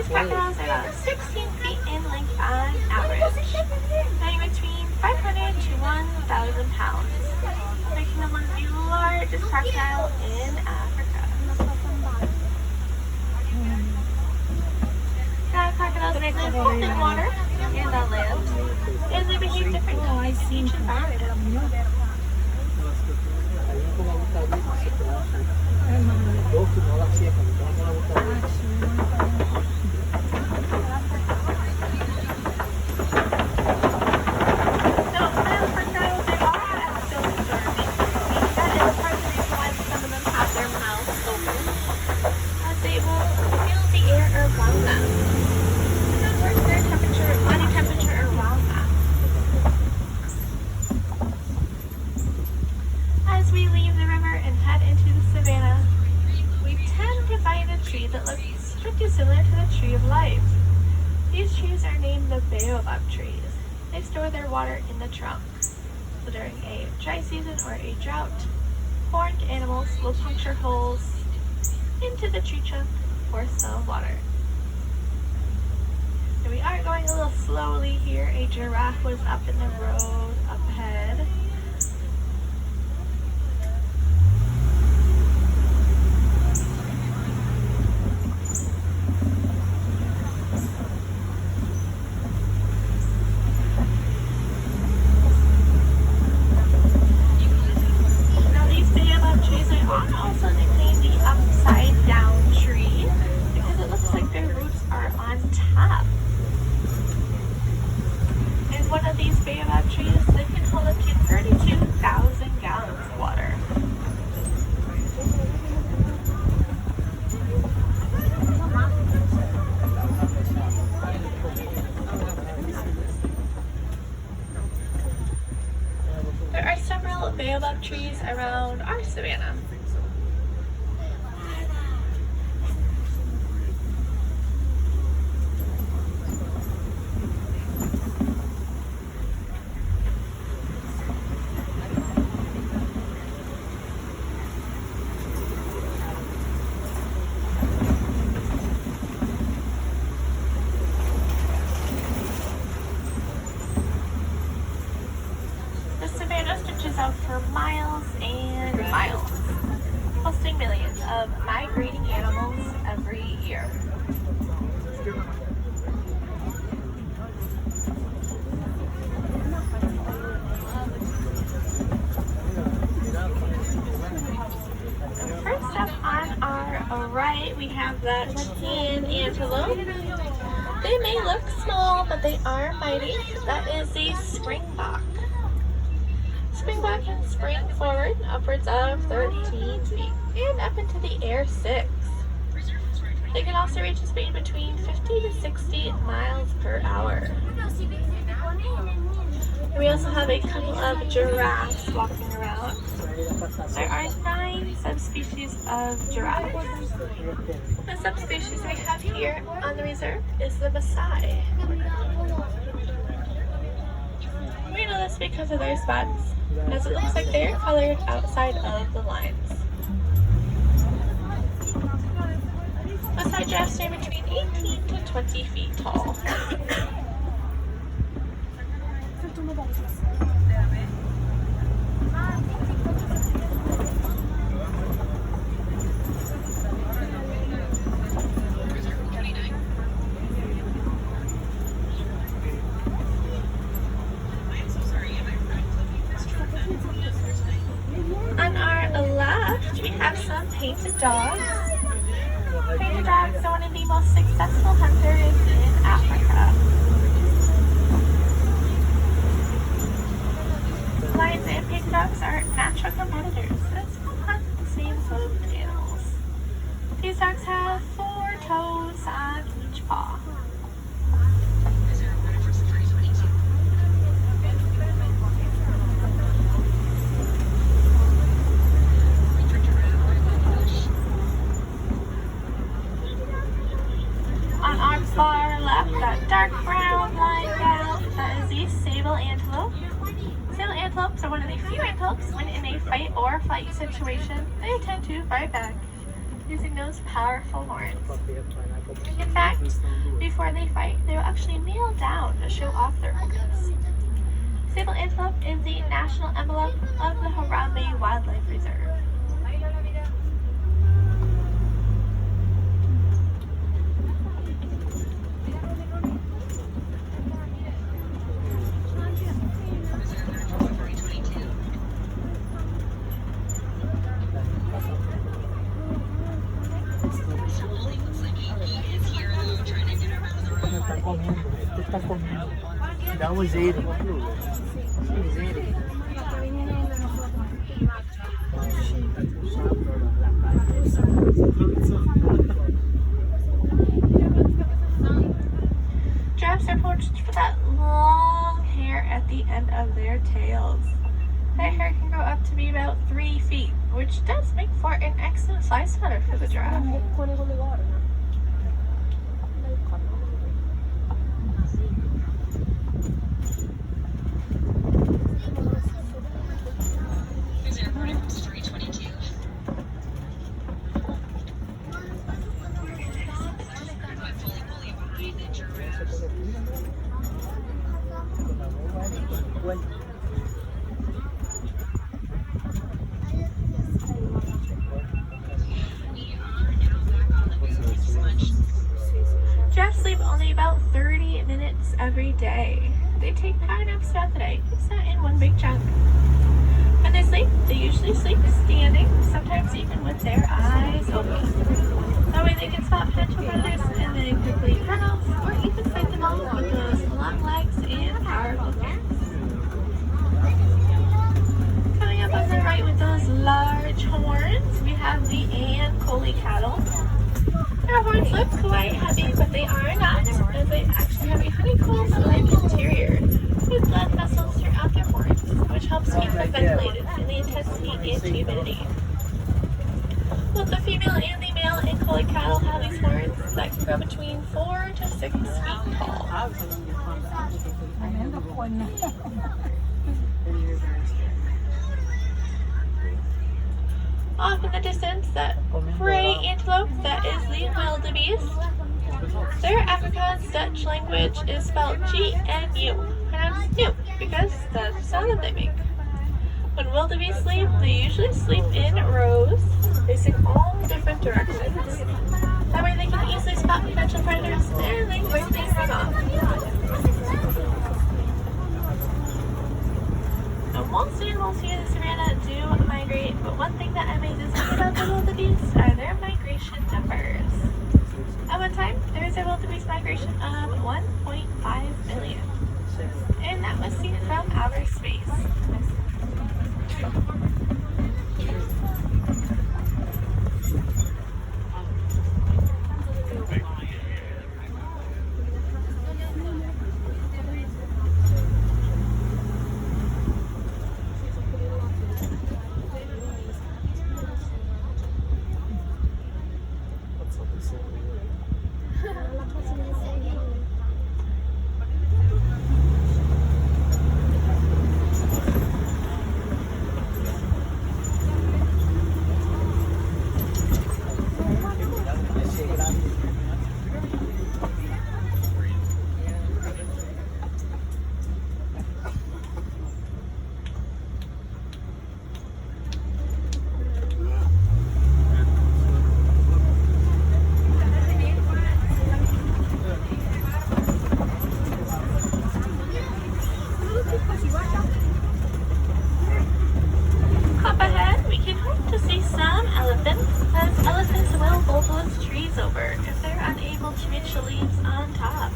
These crocodiles are about 16 feet in length on average, weighing between 500 to 1,000 pounds, making them one of the largest crocodiles in Africa. Crocodiles live both in water and on land, and they behave differently in each environment. As we leave the river and head into the savannah, we tend to find a tree that looks pretty similar to the tree of life. These trees are named the baobab trees. They store their water in the trunk. So during a dry season or a drought, horned animals will puncture holes into the tree trunk for some water. And we are going a little slowly here. A giraffe was up in the road up ahead. Also nicknamed the upside down tree because it looks like their roots are on top. And one of these baobab trees, they can hold up to 32,000 gallons of water. There are several baobab trees around our savanna. Out for miles and miles, hosting millions of migrating animals every year. First up on our right, we have the tan antelope. They may look small, but they are mighty. That is the springbok. Springbok can spring forward upwards of 13 feet and up into the air 6. They can also reach a speed between 50 to 60 miles per hour. We also have a couple of giraffes walking around. There are 9 subspecies of giraffes. The subspecies we have here on the reserve is the Maasai. We know this because of their spots, as it looks like they are colored outside of the lines. Maasai giraffes stand between 18 to 20 feet tall. On our left, we have some painted dogs. Painted dogs are one of the most successful hunters in Africa. Lions and painted dogs are natural competitors, as will hunt the same sort of animals. These dogs have 4 toes on each paw. On our far left, that dark brown line down, that is the sable antelope. Sable antelopes are one of the few antelopes when in a fight or flight situation, they tend to fight back. using those powerful horns. In fact, before they fight, they will actually kneel down to show off their horns. Sable antelope is the national emblem of the Harambe Wildlife Reserve. Dá um zero. Giraffes are poached for that long hair at the end of their tails. Their hair can grow up to be about 3 feet, which does make for an excellent fly swatter for the giraffe. Giraffes sleep only about 30 minutes every day. They take power naps throughout the day, it's not in one big chunk. When they sleep, they usually sleep standing, sometimes even with their eyes open. That way they can spot potential predators and then quickly run off or even fight them off with those long legs and powerful fangs. Coming up on the right with those large horns, we have the Ankole cattle. Their horns look quite heavy, but they are not, as they actually have a honeycomb-like interior with blood vessels throughout their horns, which helps keep them ventilated in the intense heat and humidity. Both the female and the male Ankole cattle have these horns that can grow between 4 to 6 feet tall. Off in the distance, that gray antelope, that is the wildebeest. Their Afrikaans Dutch language is spelled G-N-U, pronounced new, because that's the sound that they make. When wildebeest sleep, they usually sleep in rows, facing all different directions. That way they can easily spot potential predators and they quickly run off. Now, most animals here in the savannah do migrate, but one thing that amazes me about the wildebeest are their migration numbers. At one time, there was a wildebeest migration of 1.5 million, and that was seen from outer space. Up ahead, we can hope to see some elephants, as elephants will bulldoze trees over if they're unable to reach the leaves on top.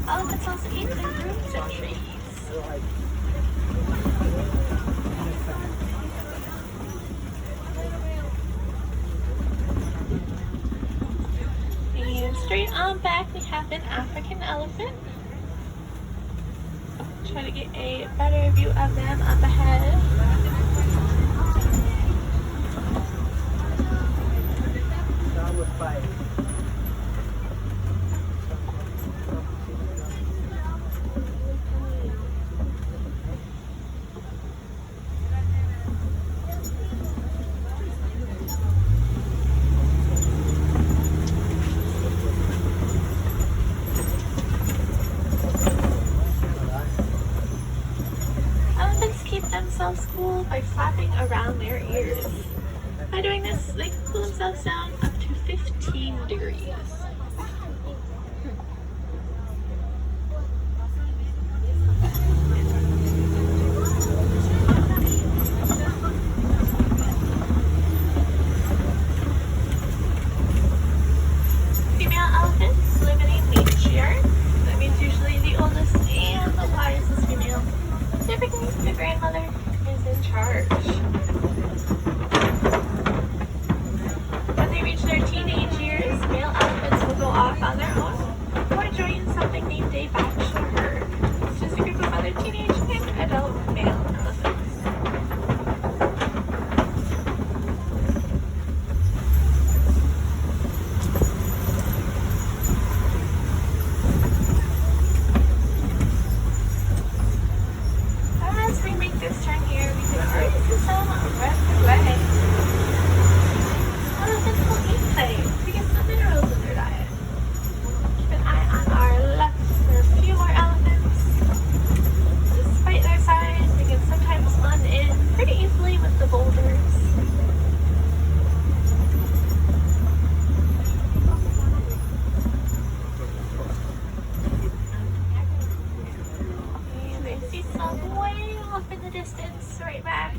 Elephants also eat the roots of trees. And straight on back, we have an African elephant. Try to get a better view of them up ahead. by flapping around their ears. By doing this, they can cool themselves down up to 15 degrees. Female elephants live in a matriarch. That means usually the oldest and the wisest female. Typically, the grandmother is in charge. When they reach their teenage years, male elephants will go off on their own or join something named a bachelor herd, which is a group of other teenage and adult male elephants. As we make this turn here, we can already see some red flag. Elephants will eat clay to get some minerals in their diet. Keep an eye on our left for a few more elephants. Despite their size, they can sometimes blend in pretty easily with the boulders. And I see some way off in the distance, right back.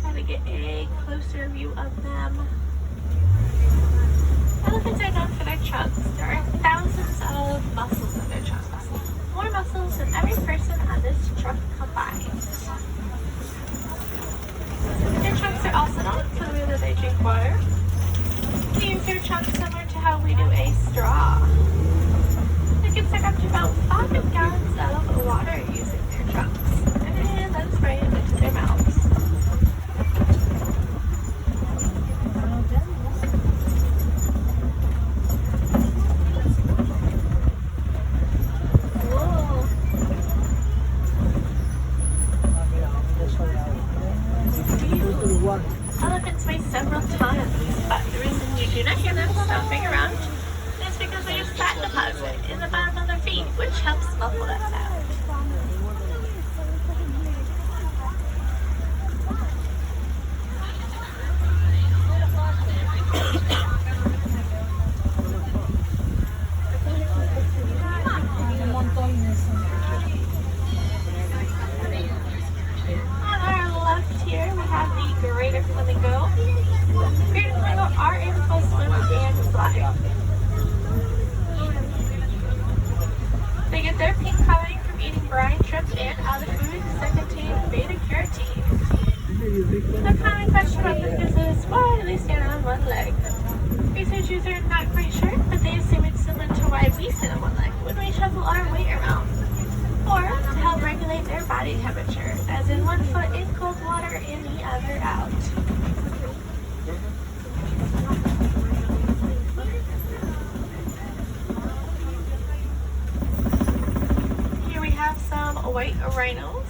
Try to get a closer view of them. Elephants are known for their trunks. There are thousands of muscles in their trunks. More muscles than every person on this trunk combined. Their trunks are also known for the way that they drink water. They use their trunks similar to how we do a straw. They can suck up to about 5 gallons of water using their trunks, and then spray it into their mouths. Elephants weigh several tons, but the reason you do not hear them stomping around is because they have fat deposit in the bottom of their feet, which helps muffle that sound. On our left here, we have the greater flamingo. Greater flamingo are able to swim and fly. They get their pink coloring from eating brine, shrimp, and other foods that contain beta-carotene. The common question about this is, why do they stand on one leg? Researchers are not quite sure, but they assume it's similar to why we sit on one leg when we shuffle our weight around. Or to help regulate their body temperature, as in one foot in cold water and the other out. Here we have some white rhinos.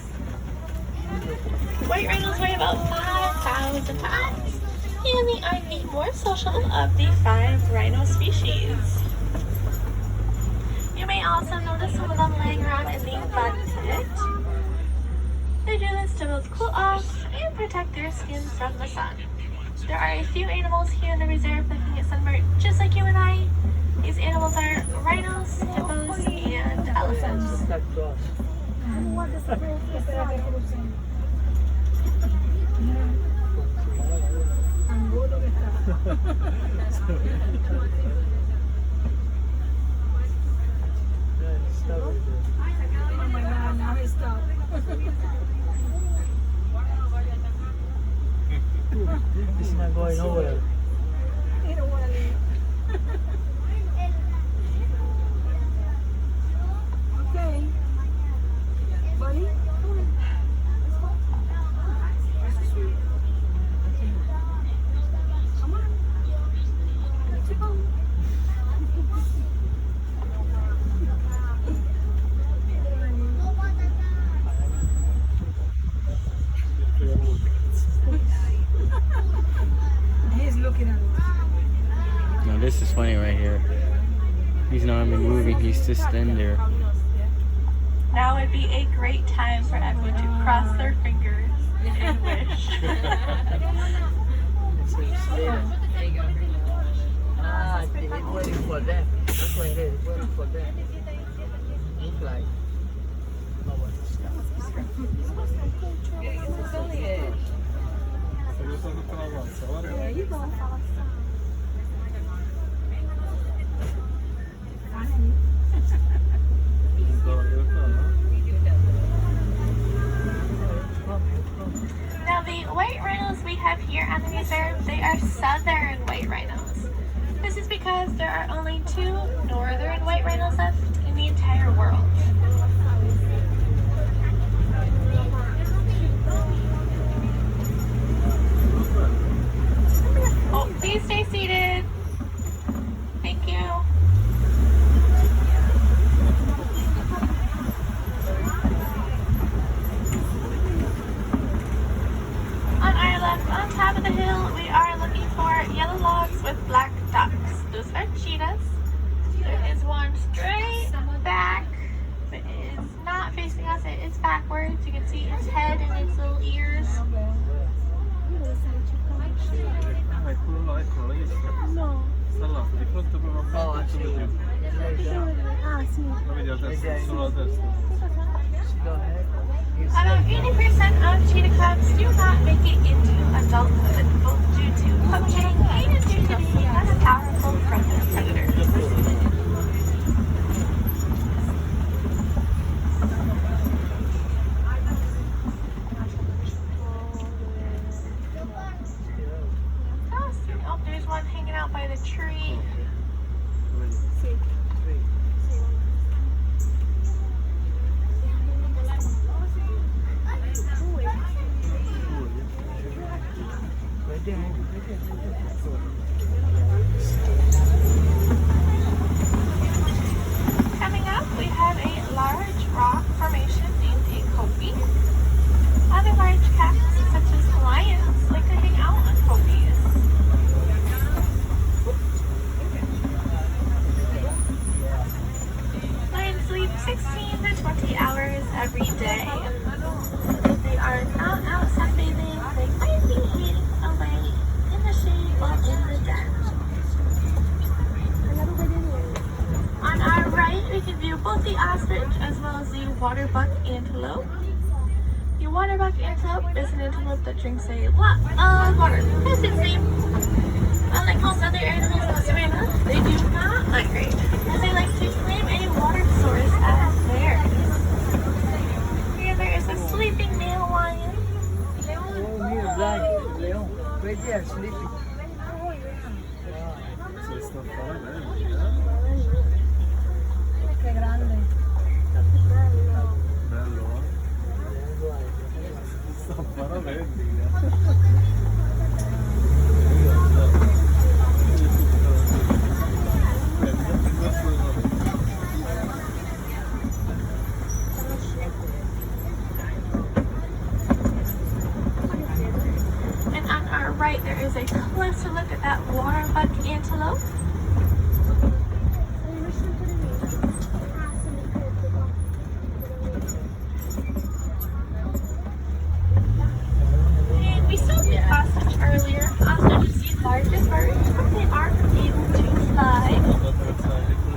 White rhinos weigh about 5,000 pounds, and they are the more social of the 5 rhino species. You may also notice some of them laying around in the bud pit. They do this to both cool off and protect their skin from the sun. There are a few animals here in the reserve that can get sunburned just like you and I. These animals are rhinos, hippos, and elephants. Oh my God, now he stopped. It's not going nowhere. He don't want to leave. Okay. Buddy, come on. Let's go. That's sweet. Come on. Let's go. He's looking at us. No, this is funny right here. He's not even moving. He's just in there. Now would be a great time for everyone to cross their fingers I wish. Ah, it's waiting for them. That's why it is waiting for them. Looks like. There you go. Now the white rhinos we have here on the reserve, they are southern white rhinos. This is because there are only 2 northern white rhinos left in the entire world. Oh, please stay seated. Thank you. On our left, on top of the hill, we are looking for yellow logs with black dots. Those are cheetahs. There is one straight back, but it is not facing us. It is backwards. You can see its head and its little ears. No. Oh, I see. Ah, sì. Go ahead. You About 80% of cheetah cubs do not make it into adulthood, both due to poaching and due to being less powerful from their predators. Oh, there's one hanging out by the tree. Coming up, we have a large rock formation named a kopie. Other large cats, such as lions, like to hang out on kopies. Lions sleep 16 to 20 hours every day. If they are not out sunbathing, they might be eating away in the shade or in the den. On our right, we can view both the ostrich as well as the waterbuck antelope. The waterbuck antelope is an antelope that drinks a lot of water. That's its name. Unlike most other animals in the savannah, they do not migrate, as they like to claim a water source as theirs. Here there is a sleeping male lion. Oh, here, blind. Leon. Right there, sleeping. Che grande. And on our right, there is a closer look at that waterbuck antelope. And we saw the ostrich earlier. Ostrich is the largest bird, but they aren't able to fly.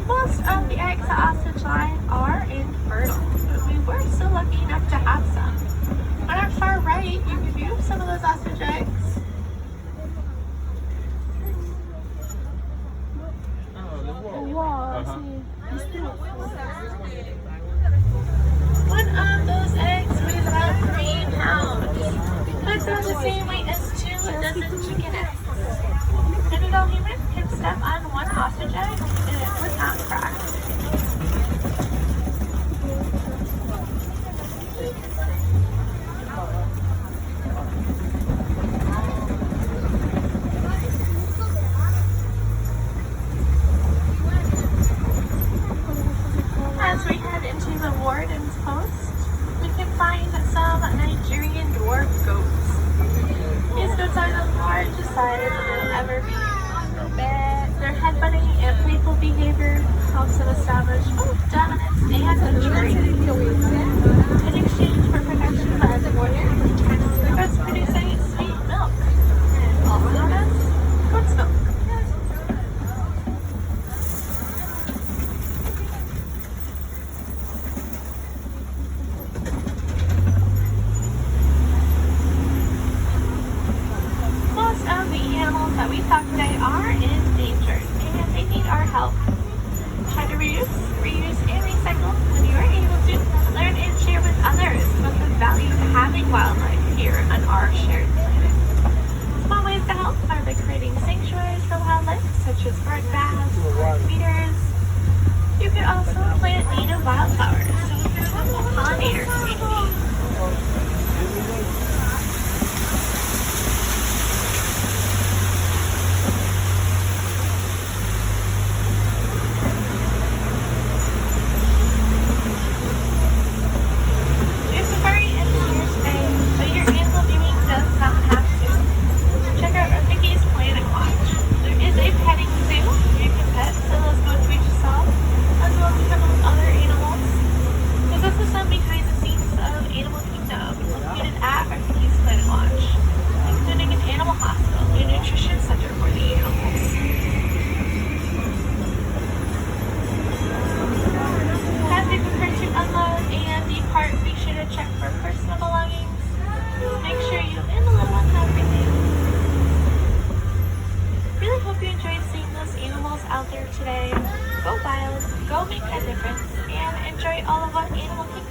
Most of the eggs that ostrich lie are infertile, but we were still lucky enough to have some. On our far right, you can view some of those ostrich eggs. Wow, sì. One of those eggs weighs about 3 pounds. That's about the same weight as 2 dozen chicken eggs. An adult human can step on one ostrich egg and it would not crack. As we head into the warden's post, we can find some Nigerian dwarf goats. These goats are the largest size they'll ever be. Their headbutting and playful behavior helps them establish both dominance and maturity. In exchange for protection by the warden, the feeders. You can also plant native wildflowers so you can have a pollinator community. It's a very end-of-year stay, but your animal viewing does not have to. Check out Vicky's Planet Watch. There is a petting zoo where you can pet, so those go to each yourself, as well as cuddle with other animals. There's also some behind the scenes of Animal Kingdom located at Vicky's Planet Watch, including an animal hospital and a nutrition center for the animals. As you prepare to unload and depart, be sure to check for personal belongings. Make sure you and the little one have everything. Really hope you enjoyed seeing those animals out there today. Go wild, go make a difference, and enjoy all of what Animal Kingdom